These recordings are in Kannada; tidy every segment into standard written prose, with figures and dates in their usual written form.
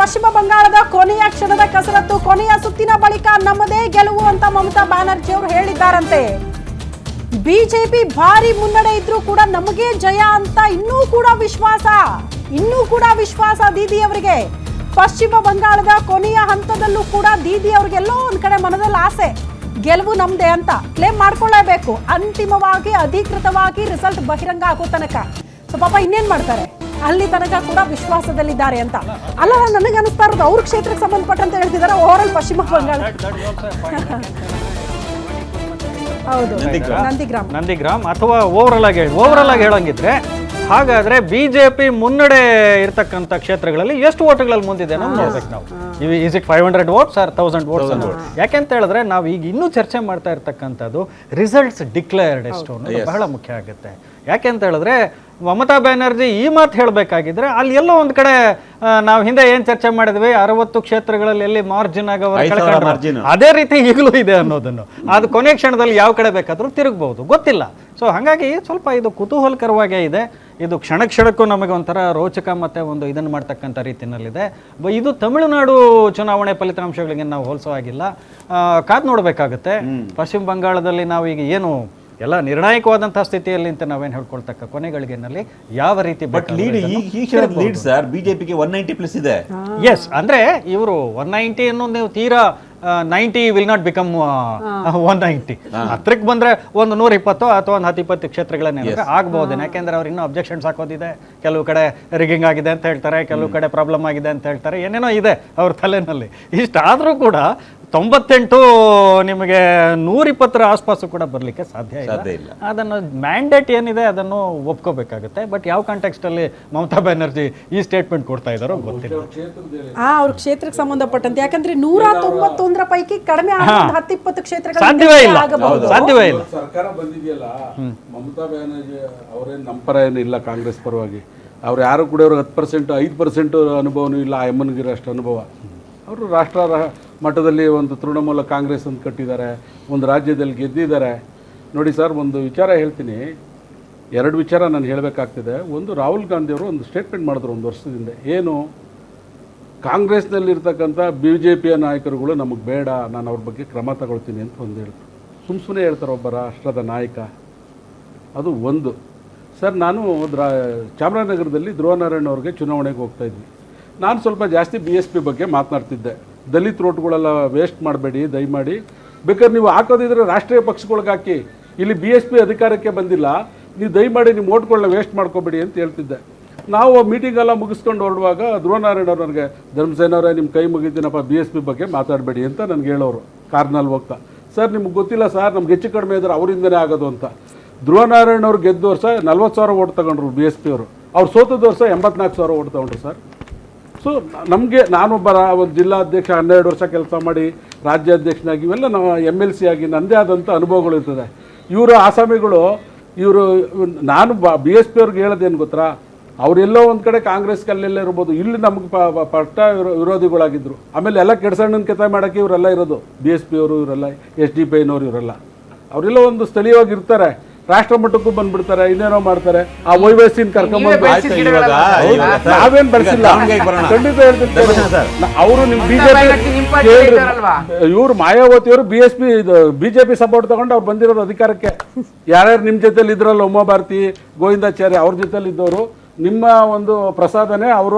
ಪಶ್ಚಿಮ ಬಂಗಾಳದ ಕೊನೆಯ ಕ್ಷಣದ ಕಸರತ್ತು, ಕೊನೆಯ ಸುತ್ತಿನ ಬಳಿಕ ನಮ್ಮದೇ ಗೆಲುವು ಅಂತ ಮಮತಾ ಬ್ಯಾನರ್ಜಿ ಅವರು ಹೇಳಿದ್ದಾರಂತೆ. ಬಿಜೆಪಿ ಭಾರಿ ಮುನ್ನಡೆ ಇದ್ರೂ ಕೂಡ ನಮಗೆ ಜಯ ಅಂತ ಇನ್ನೂ ಕೂಡ ವಿಶ್ವಾಸ ದೀದಿ ಅವರಿಗೆ. ಪಶ್ಚಿಮ ಬಂಗಾಳದ ಕೊನೆಯ ಹಂತದಲ್ಲೂ ಕೂಡ ದೀದಿ ಅವ್ರಿಗೆ ಎಲ್ಲೋ ಒಂದ್ ಕಡೆ ಮನದಲ್ಲಿ ಆಸೆ, ಗೆಲುವು ನಮ್ದೇ ಅಂತ ಕ್ಲೇಮ್ ಮಾಡ್ಕೊಳ್ಳೇಬೇಕು. ಅಂತಿಮವಾಗಿ ಅಧಿಕೃತವಾಗಿ ರಿಸಲ್ಟ್ ಬಹಿರಂಗ ಆಗೋ ತನಕ ಸೊ ಪಾಪ ಇನ್ನೇನ್ ಮಾಡ್ತಾರೆ, ಅಲ್ಲಿ ತನಕ ಕೂಡ ವಿಶ್ವಾಸದಲ್ಲಿದ್ದಾರೆ ಅಂತ. ಅಲ್ಲ, ನನಗೆ ಅನಿಸ್ತಾ ಇರೋದು ಅವ್ರ ಕ್ಷೇತ್ರಕ್ಕೆ ಸಂಬಂಧಪಟ್ಟಂತ ಹೇಳ್ತಿದ್ದಾರೆ, ಓವರ್ ಆಲ್ ಪಶ್ಚಿಮ ಬಂಗಾಳ. ಹೌದು, ನಂದಿಗ್ರಾಮ್ ಅಥವಾ ಓವರ್ ಆಗಿ ಹೇಳಂಗಿದ್ರೆ ಹಾಗಾದ್ರೆ ಬಿಜೆಪಿ ಮುನ್ನಡೆ ಇರತಕ್ಕಂತ ಕ್ಷೇತ್ರಗಳಲ್ಲಿ ಎಷ್ಟು ಓಟ್ಗಳಲ್ಲಿ ಮುಂದಿದೆ ನಾವು ನೋಡ್ಬೇಕು. ನಾವು is it 500 votes or 1000 votes ಅಂತ. ಯಾಕೆಂತ ಹೇಳಿದ್ರೆ ನಾವು ಈಗ ಇನ್ನೂ ಚರ್ಚೆ ಮಾಡ್ತಾ ಇರ್ತಕ್ಕಂಥದ್ದು ರಿಸಲ್ಟ್ಸ್ ಡಿಕ್ಲೇರ್ಡ್ ಎಷ್ಟು ಅನ್ನೋದು ಬಹಳ ಮುಖ್ಯ ಆಗುತ್ತೆ. ಯಾಕೆಂತ ಹೇಳಿದ್ರೆ ಮಮತಾ ಬ್ಯಾನರ್ಜಿ ಈ ಮಾತು ಹೇಳಬೇಕಾಗಿದ್ರೆ ಅಲ್ಲಿ ಎಲ್ಲೋ ಒಂದ್ ಕಡೆ ನಾವು ಹಿಂದೆ ಏನ್ ಚರ್ಚೆ ಮಾಡಿದ್ವಿ, 60 ಕ್ಷೇತ್ರಗಳಲ್ಲಿ ಎಲ್ಲಿ ಮಾರ್ಜಿನ್ ಆಗೋ ಅದೇ ರೀತಿ ಈಗಲೂ ಇದೆ ಅನ್ನೋದನ್ನು, ಅದು ಕೊನೆ ಕ್ಷಣದಲ್ಲಿ ಯಾವ ಕಡೆ ಬೇಕಾದ್ರೂ ತಿರುಗಬಹುದು, ಗೊತ್ತಿಲ್ಲ. ಸೊ ಹಾಗಾಗಿ ಸ್ವಲ್ಪ ಇದು ಕುತೂಹಲಕರವಾಗೇ ಇದೆ. ಇದು ಕ್ಷಣಕ್ಕೂ ನಮಗೆ ಒಂಥರ ರೋಚಕ ಮತ್ತೆ ಒಂದು ಇದನ್ನು ಮಾಡ್ತಕ್ಕಂಥ ರೀತಿಯಲ್ಲಿದೆ. ಇದು ತಮಿಳುನಾಡು ಚುನಾವಣೆ ಫಲಿತಾಂಶಗಳಿಗೆ ನಾವು ಹೋಲಿಸೋ ಆಗಿಲ್ಲ, ಕಾದ್ ನೋಡ್ಬೇಕಾಗತ್ತೆ. ಪಶ್ಚಿಮ ಬಂಗಾಳದಲ್ಲಿ ನಾವು ಈಗ ಏನು ಎಲ್ಲ ನಿರ್ಣಾಯಕವಾದಂತಹ ಸ್ಥಿತಿಯಲ್ಲಿ ಅಂತ ನಾವೇನು ಹೇಳ್ಕೊಳ್ತಕ್ಕ ಕೊನೆಗಳಿಗೆನಲ್ಲಿ ಯಾವ ರೀತಿ ಲೀಡ್ ಸರ್ ಬಿಜೆಪಿಗೆ 190+ ಇದೆ. ಎಸ್, ಅಂದ್ರೆ ಇವರು 190 ಅನ್ನು ನೀವು ತೀರಾ 90 ವಿಲ್ ನಾಟ್ ಬಿಕಮ್ 190 ಹತ್ರಕ್ಕೆ ಬಂದ್ರೆ ಒಂದು 120 ಅಥವಾ ಒಂದು 10-20 ಕ್ಷೇತ್ರಗಳನ್ನೇ ಆಗ್ಬಹುದು. ಯಾಕೆಂದ್ರೆ ಅವ್ರು ಇನ್ನೂ ಅಬ್ಜೆಕ್ಷನ್ಸ್ ಹಾಕೋದಿದೆ, ಕೆಲವು ಕಡೆ ರಿಗಿಂಗ್ ಆಗಿದೆ ಅಂತ ಹೇಳ್ತಾರೆ, ಕೆಲವು ಕಡೆ ಪ್ರಾಬ್ಲಮ್ ಆಗಿದೆ ಅಂತ ಹೇಳ್ತಾರೆ, ಏನೇನೋ ಇದೆ ಅವ್ರ ತಲೆನಲ್ಲಿ. ಇಷ್ಟಾದ್ರೂ ಕೂಡ 98 ನಿಮಗೆ 120 ಆಸ್ಪಾಸು ಕೂಡ ಬರ್ಲಿಕ್ಕೆ ಸಾಧ್ಯ ಇಲ್ಲ. ಅದನ್ನು ಮ್ಯಾಂಡೇಟ್ ಏನಿದೆ ಅದನ್ನು ಒಪ್ಕೋಬೇಕಾಗುತ್ತೆ. ಬಟ್ ಯಾವ ಕಾಂಟೆಕ್ಸ್ಟ್ ಅಲ್ಲಿ ಮಮತಾ ಬ್ಯಾನರ್ಜಿ ಈ ಸ್ಟೇಟ್ಮೆಂಟ್ ಕೊಡ್ತಾ ಇದ್ದಾರೋ ಗೊತ್ತಿಲ್ಲ. ಅವ್ರ ಕ್ಷೇತ್ರಕ್ಕೆ ಸಂಬಂಧಪಟ್ಟಂತೆ, ಯಾಕಂದ್ರೆ 191 ಪೈಕಿ ಕಡಿಮೆ 10-20 ಕ್ಷೇತ್ರಗಳು ಸಾಧ್ಯವೇ ಇಲ್ಲ. ಸರ್ಕಾರ ಬಂದಿದೆಯಲ್ಲ, ಮಮತಾ ಬ್ಯಾನರ್ಜಿ ಅವರೇನು ನಮ್ಮ ಪರ ಏನಿಲ್ಲ, ಕಾಂಗ್ರೆಸ್ ಪರವಾಗಿ ಅವ್ರು ಯಾರು ಕೂಡ ಅವ್ರಿಗೆ 10%, 5% ಅನುಭವನೂ ಇಲ್ಲ. ಆ ಎಮ್ಮನಿಗಿರೋ ಅಷ್ಟು ಅನುಭವ. ಅವರು ರಾಷ್ಟ್ರ ಮಟ್ಟದಲ್ಲಿ ಒಂದು ತೃಣಮೂಲ ಕಾಂಗ್ರೆಸ್ ಅಂತ ಕಟ್ಟಿದ್ದಾರೆ, ಒಂದು ರಾಜ್ಯದಲ್ಲಿ ಗೆದ್ದಿದ್ದಾರೆ. ನೋಡಿ ಸರ್, ಒಂದು ವಿಚಾರ ಹೇಳ್ತೀನಿ, 2 ವಿಚಾರ ನಾನು ಹೇಳಬೇಕಾಗ್ತಿದೆ. ಒಂದು, ರಾಹುಲ್ ಗಾಂಧಿಯವರು ಒಂದು ಸ್ಟೇಟ್ಮೆಂಟ್ ಮಾಡಿದ್ರು 1 ವರ್ಷದಿಂದ, ಏನು ಕಾಂಗ್ರೆಸ್ನಲ್ಲಿರ್ತಕ್ಕಂಥ BJPಯ ನಾಯಕರುಗಳು ನಮಗೆ ಬೇಡ, ನಾನು ಅವ್ರ ಬಗ್ಗೆ ಕ್ರಮ ತಗೊಳ್ತೀನಿ ಅಂತ ಒಂದು ಹೇಳಿದ್ರು. ಸುಮ್ಮನೆ ಹೇಳ್ತಾರೆ ಒಬ್ಬ ರಾಷ್ಟ್ರದ ನಾಯಕ. ಅದು ಒಂದು. ಸರ್, ನಾನು ಚಾಮರಾಜನಗರದಲ್ಲಿ ಧ್ರುವನಾರಾಯಣ್ ಅವ್ರಿಗೆ ಚುನಾವಣೆಗೆ ಹೋಗ್ತಾಯಿದ್ವಿ. ನಾನು ಸ್ವಲ್ಪ ಜಾಸ್ತಿ BSP ಬಗ್ಗೆ ಮಾತನಾಡ್ತಿದ್ದೆ. ದಲಿತ ಓಟ್ಗಳೆಲ್ಲ ವೇಸ್ಟ್ ಮಾಡಬೇಡಿ ದಯಮಾಡಿ, ಬೇಕಾದ್ರೆ ನೀವು ಹಾಕೋದಿದ್ರೆ ರಾಷ್ಟ್ರೀಯ ಪಕ್ಷಗಳಿಗೆ ಹಾಕಿ, ಇಲ್ಲಿ BSP ಅಧಿಕಾರಕ್ಕೆ ಬಂದಿಲ್ಲ, ನೀವು ದಯಮಾಡಿ ನಿಮ್ಮ ಓಟ್ಗಳನ್ನ ವೇಸ್ಟ್ ಮಾಡ್ಕೋಬೇಡಿ ಅಂತ ಹೇಳ್ತಿದ್ದೆ. ನಾವು ಮೀಟಿಂಗೆಲ್ಲ ಮುಗಿಸ್ಕೊಂಡು ಹೊರಡುವಾಗ ಧ್ರುವನಾರಾಯಣ ಅವ್ರು ನನಗೆ, ಧರ್ಮಸೇನವರೇ ನಿಮ್ಮ ಕೈ ಮುಗಿದ್ದೀನಪ್ಪ, BSP ಬಗ್ಗೆ ಮಾತಾಡಬೇಡಿ ಅಂತ ನನಗೆ ಹೇಳೋರು ಕಾರ್ನಲ್ಲಿ ಹೋಗ್ತಾ. ಸರ್, ನಿಮ್ಗೆ ಗೊತ್ತಿಲ್ಲ ಸರ್, ನಮ್ಗೆ ಹೆಚ್ಚು ಕಡಿಮೆ ಇದ್ರೆ ಅವರಿಂದನೇ ಆಗೋದು ಅಂತ. ಧ್ರುವನಾರಾಯಣ ಅವ್ರು ಗೆದ್ದ ವರ್ಷ 40,000 ಓಟ್ ತಗೊಂಡ್ರು BSP ಅವರು, ಅವ್ರು ಸೋತದ ವರ್ಷ 84,000 ಓಟ್ ತಗೊಂಡ್ರು ಸರ್. ಸೊ ನಮಗೆ, ನಾನೊಬ್ಬ ಒಂದು ಜಿಲ್ಲಾಧ್ಯಕ್ಷ 12 ವರ್ಷ ಕೆಲಸ ಮಾಡಿ ರಾಜ್ಯಾಧ್ಯಕ್ಷನಾಗಿ ಇವೆಲ್ಲ ನಾವು MLC ಆಗಿ ನನ್ನದೇ ಆದಂಥ ಅನುಭವಗಳು ಇರ್ತದೆ. ಇವರು ಆಸಾಮಿಗಳು, ನಾನು BSP ಅವ್ರಿಗೆ ಹೇಳೋದೇನು ಗೊತ್ತಾ, ಅವರೆಲ್ಲೋ ಒಂದು ಕಡೆ ಕಾಂಗ್ರೆಸ್ ಕಲ್ಲೆಲ್ಲ ಇರ್ಬೋದು, ಇಲ್ಲಿ ನಮಗೆ ಪಟ್ಟ ವಿರೋಧಿಗಳಾಗಿದ್ದರು. ಆಮೇಲೆ ಎಲ್ಲ ಕೆಡ್ಸಣ್ಣನ ಕೆತ್ತ ಮಾಡೋಕ್ಕೆ ಇವರೆಲ್ಲ ಇರೋದು, BSP ಅವರು ಇವರೆಲ್ಲ, SDPIನವ್ರು ಇವರೆಲ್ಲ, ಅವರೆಲ್ಲ ಒಂದು ಸ್ಥಳೀಯವಾಗಿ ಇರ್ತಾರೆ, ರಾಷ್ಟ್ರ ಮಟ್ಟಕ್ಕೂ ಬಂದ್ಬಿಡ್ತಾರೆ, ಇನ್ನೇನೋ ಮಾಡ್ತಾರೆ. ಆ ವೈವಸ್ಸಿನ ಕರ್ಕೊಂಡ್ಬಂದು ನಾವೇನ್ ಬಳಸಿಲ್ಲ, ಖಂಡಿತ ಹೇಳ್ತಿರ್ತಾರೆ ಅವರು. ನಿಮ್ BJP ಇವ್ರು ಮಾಯಾವತಿಯವರು BJP ಸಪೋರ್ಟ್ ತಗೊಂಡು ಅವ್ರು ಬಂದಿರೋದು ಅಧಿಕಾರಕ್ಕೆ. ಯಾರ್ಯಾರು ನಿಮ್ಮ ಜೊತೆಲಿ ಇದ್ರಲ್ಲ, ಉಮಾ ಭಾರತಿ, ಗೋವಿಂದಾಚಾರ್ಯ ಅವ್ರ ಜೊತೆಲಿ ಇದ್ದವರು, ನಿಮ್ಮ ಒಂದು ಪ್ರಸಾದನೇ ಅವರು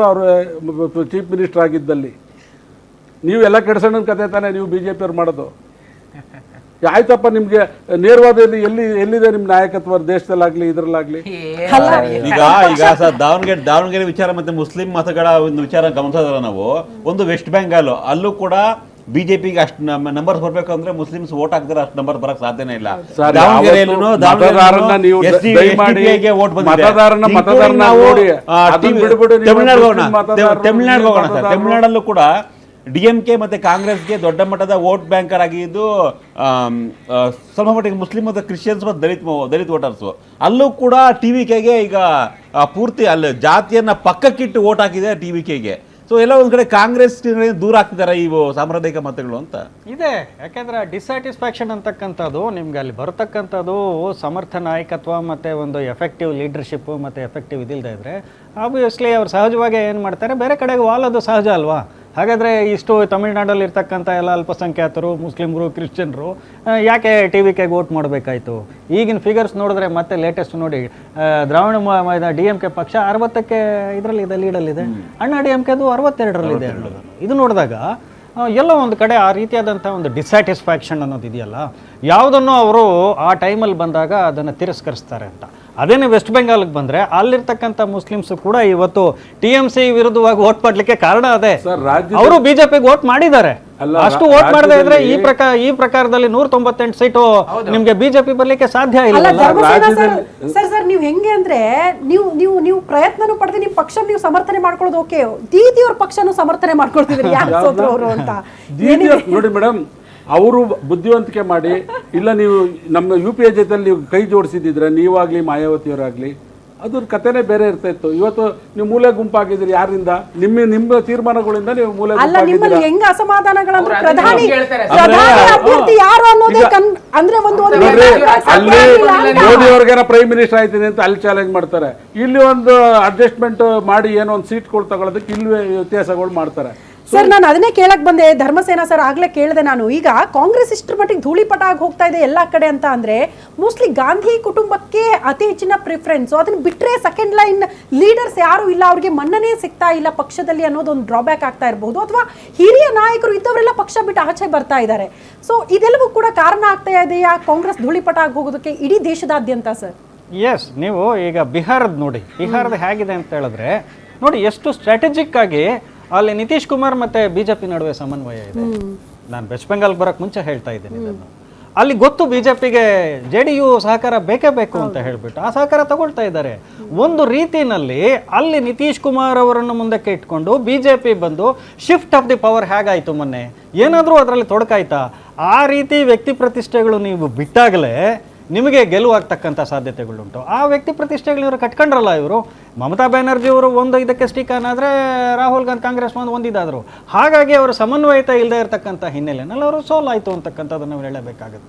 ಚೀಫ್ ಮಿನಿಸ್ಟರ್ ಆಗಿದ್ದಲ್ಲಿ. ನೀವು ಎಲ್ಲ ಕೆಡ್ಸಣ್ಣನ ಕತೆ ತಾನೇ ನೀವು BJP ಅವ್ರು ಮಾಡೋದು. ಆಯ್ತಪ್ಪ, ನಿಮ್ಗೆ ನೇರವಾದ ಎಲ್ಲಿದೆ ನಿಮ್ಮ ನಾಯಕತ್ವ ದೇಶದಲ್ಲಾಗ್ಲಿ ಇದ್ರಲ್ಲಾಗ್ಲಿ? ಈಗ ಸರ್, ದಾವಣಗೆರೆ ವಿಚಾರ ಮತ್ತೆ ಮುಸ್ಲಿಂ ಮತಗಳ ಒಂದು ವಿಚಾರ ಗಮನಿಸೋದಲ್ಲ ನಾವು. ಒಂದು ವೆಸ್ಟ್ ಬೆಂಗಾಲ್, ಅಲ್ಲೂ ಕೂಡ ಬಿಜೆಪಿಗೆ ಅಷ್ಟು ನಂಬರ್ಸ್ ಬರ್ಬೇಕು ಅಂದ್ರೆ ಮುಸ್ಲಿಮ್ಸ್ ವೋಟ್ ಹಾಕಿದ್ರೆ ಅಷ್ಟು ನಂಬರ್ ಬರಕ್ ಸಾಧ್ಯನೇ ಇಲ್ಲ. ತಮಿಳುನಾಡಲ್ಲೂ ಕೂಡ DMK ಮತ್ತೆ ಕಾಂಗ್ರೆಸ್ಗೆ ದೊಡ್ಡ ಮಟ್ಟದ ವೋಟ್ ಬ್ಯಾಂಕರ್ ಆಗಿದ್ದು ಸ್ವಲ್ಪ ಮಟ್ಟಿಗೆ ಮುಸ್ಲಿಂ ಮತ್ತು ಕ್ರಿಶ್ಚಿಯನ್ಸ್ ಮತ್ತು ದಲಿತ ವೋಟರ್ಸು. ಅಲ್ಲೂ ಕೂಡ TVKಗೆ ಈಗ ಪೂರ್ತಿ ಅಲ್ಲಿ ಜಾತಿಯನ್ನ ಪಕ್ಕಕ್ಕಿಟ್ಟು ವೋಟ್ ಹಾಕಿದೆ TVKಗೆ. ಸೊ ಎಲ್ಲ ಒಂದ್ ಕಡೆ ಕಾಂಗ್ರೆಸ್ ದೂರ ಆಗ್ತಿದ್ದಾರೆ ಇವು ಸಾಂಪ್ರದಾಯಿಕ ಮತಗಳು ಅಂತ ಇದೆ. ಯಾಕೆಂದ್ರೆ ಡಿಸ್ಸ್ಯಾಟಿಸ್ಫ್ಯಾಕ್ಷನ್ ಅಂತಕ್ಕಂಥದ್ದು ನಿಮ್ಗೆ ಅಲ್ಲಿ ಬರತಕ್ಕಂಥದ್ದು ಸಮರ್ಥ ನಾಯಕತ್ವ ಮತ್ತೆ ಒಂದು ಎಫೆಕ್ಟಿವ್ ಲೀಡರ್ಶಿಪ್ ಮತ್ತೆ ಎಫೆಕ್ಟಿವ್ ಇದಿಲ್ಲದೆ ಇದ್ರೆ ಆಬ್ವಿಯಸ್ಲಿ ಅವ್ರು ಸಹಜವಾಗಿ ಏನು ಮಾಡ್ತಾರೆ, ಬೇರೆ ಕಡೆಗೆ ವಾಲೋದು ಸಹಜ ಅಲ್ವಾ. ಹಾಗಾದರೆ ಇಷ್ಟು ತಮಿಳ್ನಾಡಲ್ಲಿ ಇರ್ತಕ್ಕಂಥ ಎಲ್ಲ ಅಲ್ಪಸಂಖ್ಯಾತರು, ಮುಸ್ಲಿಮ್ರು, ಕ್ರಿಶ್ಚಿಯನ್ರು ಯಾಕೆ ಟಿ ವಿ ಕೆಗೆ ವೋಟ್ ಮಾಡಬೇಕಾಯಿತು? ಈಗಿನ ಫಿಗರ್ಸ್ ನೋಡಿದ್ರೆ ಮತ್ತೆ ಲೇಟೆಸ್ಟ್ ನೋಡಿ, ದ್ರಾವಿಡ DMK ಪಕ್ಷ 60ಕ್ಕೆ ಇದರಲ್ಲಿದೆ, ಲೀಡಲ್ಲಿದೆ. ಅಣ್ಣಾ DMKದು 62ರಲ್ಲಿದೆ. ಇದು ನೋಡಿದಾಗ ಎಲ್ಲೋ ಒಂದು ಕಡೆ ಆ ರೀತಿಯಾದಂಥ ಒಂದು ಡಿಸ್ಸ್ಯಾಟಿಸ್ಫ್ಯಾಕ್ಷನ್ ಅನ್ನೋದು ಇದೆಯಲ್ಲ, ಯಾವುದನ್ನು ಅವರು ಆ ಟೈಮಲ್ಲಿ ಬಂದಾಗ ಅದನ್ನು ತಿರಸ್ಕರಿಸ್ತಾರೆ ಅಂತ. ಅದೇನೇ ವೆಸ್ಟ್ ಬೆಂಗಾಲ್ಗೆ ಬಂದರೆ ಅಲ್ಲಿರ್ತಕ್ಕಂಥ ಮುಸ್ಲಿಮ್ಸ್ ಕೂಡ ಇವತ್ತು TMC ವಿರುದ್ಧವಾಗಿ ವೋಟ್ ಮಾಡಲಿಕ್ಕೆ ಕಾರಣ ಅದೇ. ಅವರು ಬಿಜೆಪಿಗೆ ವೋಟ್ ಮಾಡಿದ್ದಾರೆ. ಅಷ್ಟು ವೋಟ್ ಮಾಡದೇ ಇದ್ರೆ ಈ ಪ್ರಕಾರದಲ್ಲಿ 198 ಸೀಟು ನಿಮ್ಗೆ ಬಿಜೆಪಿ ಬರ್ಲಿಕ್ಕೆ ಸಾಧ್ಯ ಇಲ್ಲ. ಸರ್ ನೀವು ಹೆಂಗೆ ಅಂದ್ರೆ ನೀವು ಪ್ರಯತ್ನನೂ ಪಡೆದು ನಿಮ್ಮ ಪಕ್ಷ ನೀವು ಸಮರ್ಥನೆ ಮಾಡ್ಕೊಳ್ಳೋದು ಓಕೆ, ದೀದಿಯವ್ರ ಪಕ್ಷನೂ ಸಮರ್ಥನೆ ಮಾಡ್ಕೊಳ್ತಿದ್ರಿ ಯಾರು ಸೋತ್ರು ಅವರು ಅಂತ. ನೋಡಿ ಮೇಡಮ್, ಅವರು ಬುದ್ಧಿವಂತಿಕೆ ಮಾಡಿ, ಇಲ್ಲ ನೀವು ನಮ್ಮ UPA ಜೊತೆಲಿ ನೀವು ಕೈ ಜೋಡಿಸಿದ್ರೆ ನೀವಾಗ್ಲಿ ಮಾಯಾವತಿಯವರಾಗ್ಲಿ ಅದ್ರ ಕಥೆನೇ ಬೇರೆ ಇರ್ತಾ ಇತ್ತು. ಇವತ್ತು ನೀವು ಮೂಲೆ ಗುಂಪಾಗಿದ್ದೀರಿ ಯಾರಿಂದ? ನಿಮ್ಮ ತೀರ್ಮಾನಗಳಿಂದ ನೀವು ಮೂಲೆ ನಿಮ್ಮಲ್ಲಿ ಹೆಂಗ ಅಸಮಾಧಾನಗಳಂದ್ರೆ ಪ್ರಧಾನಿ ಅಭ್ಯರ್ಥಿ ಯಾರು ಅನ್ನೋದೇ ಅಂದ್ರೆ ಅಲ್ಲಿ ಮೋದಿ ಅವ್ರಿಗೇನ ಪ್ರೈಮ್ ಮಿನಿಸ್ಟರ್ ಆಯ್ತೀನಿ ಅಂತ ಅಲ್ಲಿ ಚಾಲೆಂಜ್ ಮಾಡ್ತಾರೆ, ಇಲ್ಲಿ ಒಂದು ಅಡ್ಜಸ್ಟ್ಮೆಂಟ್ ಮಾಡಿ ಏನೋ ಒಂದು ಸೀಟ್ಗಳು ತಗೊಳ್ಳೋದಕ್ಕೆ ಇಲ್ಲಿ ವ್ಯತ್ಯಾಸಗಳು ಮಾಡ್ತಾರೆ. ಸರ್ ನಾನು ಅದನ್ನೇ ಕೇಳಕ್ ಬಂದೆ ಧರ್ಮಸೇನಾ ಸರ್, ಆಗ್ಲೇ ಕೇಳಿದೆ ನಾನು. ಈಗ ಕಾಂಗ್ರೆಸ್ ಇಷ್ಟರ ಮಟ್ಟಿಗೆ ಧೂಳಿಪಟ ಆಗಿ ಹೋಗ್ತಾ ಇದೆ ಎಲ್ಲಾ ಕಡೆ ಅಂತ ಅಂದ್ರೆ ಮೋಸ್ಟ್ಲಿ ಗಾಂಧಿ ಕುಟುಂಬಕ್ಕೆ ಅತಿ ಹೆಚ್ಚಿನ ಪ್ರಿಫರೆನ್ಸ್, ಅದನ್ನ ಬಿಟ್ರೆ ಸೆಕೆಂಡ್ ಲೈನ್ ಲೀಡರ್ಸ್ ಯಾರು ಇಲ್ಲ, ಅವ್ರಿಗೆ ಮನ್ನಣೆ ಸಿಗ್ತಾ ಇಲ್ಲ ಪಕ್ಷದಲ್ಲಿ ಅನ್ನೋದು ಒಂದು ಡ್ರಾಬ್ಯಾಕ್ ಆಗ್ತಾ ಇರಬಹುದು, ಅಥವಾ ಹಿರಿಯ ನಾಯಕರು ಇದ್ದವರೆಲ್ಲ ಪಕ್ಷ ಬಿಟ್ಟು ಆಚೆ ಬರ್ತಾ ಇದ್ದಾರೆ. ಸೊ ಇದೆಲ್ಲವೂ ಕೂಡ ಕಾರಣ ಆಗ್ತಾ ಇದೆಯಾ ಕಾಂಗ್ರೆಸ್ ಧೂಳಿಪಟ ಆಗಿ ಹೋಗೋದಕ್ಕೆ ಇಡೀ ದೇಶದಾದ್ಯಂತ ಸರ್? ಎಸ್, ನೀವು ಈಗ ಬಿಹಾರದ ನೋಡಿ, ಬಿಹಾರದ ಹೇಗಿದೆ ಅಂತ ಹೇಳಿದ್ರೆ ನೋಡಿ, ಎಷ್ಟು ಸ್ಟ್ರಾಟಜಿಕ್ ಆಗಿ ಅಲ್ಲಿ ನಿತೀಶ್ ಕುಮಾರ್ ಮತ್ತೆ ಬಿಜೆಪಿ ನಡುವೆ ಸಮನ್ವಯ ಇದೆ. ನಾನು ವೆಸ್ಟ್ ಬೆಂಗಾಲ್ ಬರೋಕ್ಕೆ ಮುಂಚೆ ಹೇಳ್ತಾ ಇದ್ದೀನಿ ಇದನ್ನು. ಅಲ್ಲಿ ಗೊತ್ತು ಬಿಜೆಪಿಗೆ JDU ಸಹಕಾರ ಬೇಕೇ ಬೇಕು ಅಂತ ಹೇಳ್ಬಿಟ್ಟು ಆ ಸಹಕಾರ ತಗೊಳ್ತಾ ಇದ್ದಾರೆ. ಒಂದು ರೀತಿಯಲ್ಲಿ ಅಲ್ಲಿ ನಿತೀಶ್ ಕುಮಾರ್ ಅವರನ್ನು ಮುಂದಕ್ಕೆ ಇಟ್ಕೊಂಡು ಬಿಜೆಪಿ ಬಂದು ಶಿಫ್ಟ್ ಆಫ್ ದಿ ಪವರ್ ಹೇಗಾಯಿತು ಮೊನ್ನೆ, ಏನಾದರೂ ಅದರಲ್ಲಿ ತೊಡಕಾಯ್ತಾ? ಆ ರೀತಿ ವ್ಯಕ್ತಿ ಪ್ರತಿಷ್ಠೆಗಳು ನೀವು ಬಿಟ್ಟಾಗಲೇ ನಿಮಗೆ ಗೆಲುವಾಗ್ತಕ್ಕಂಥ ಸಾಧ್ಯತೆಗಳುಂಟು. ಆ ವ್ಯಕ್ತಿ ಪ್ರತಿಷ್ಠೆಗಳು ಇವರು ಕಟ್ಕೊಂಡ್ರಲ್ಲ. ಇವರು ಮಮತಾ ಬ್ಯಾನರ್ಜಿ ಅವರು ಒಂದು ಇದಕ್ಕೆ ಸ್ಟಿಕ್ ಆನಾದರೆ ರಾಹುಲ್ ಗಾಂಧಿ ಕಾಂಗ್ರೆಸ್ ಒಂದಿದಾದರು. ಹಾಗಾಗಿ ಅವರು ಸಮನ್ವಯತೆ ಇಲ್ಲದೆ ಇರತಕ್ಕಂಥ ಹಿನ್ನೆಲೆಯಲ್ಲಿ ಅವರು ಸೋಲಾಯಿತು ಅಂತಕ್ಕಂಥದ್ದನ್ನು ನಾವು ಹೇಳಬೇಕಾಗುತ್ತೆ.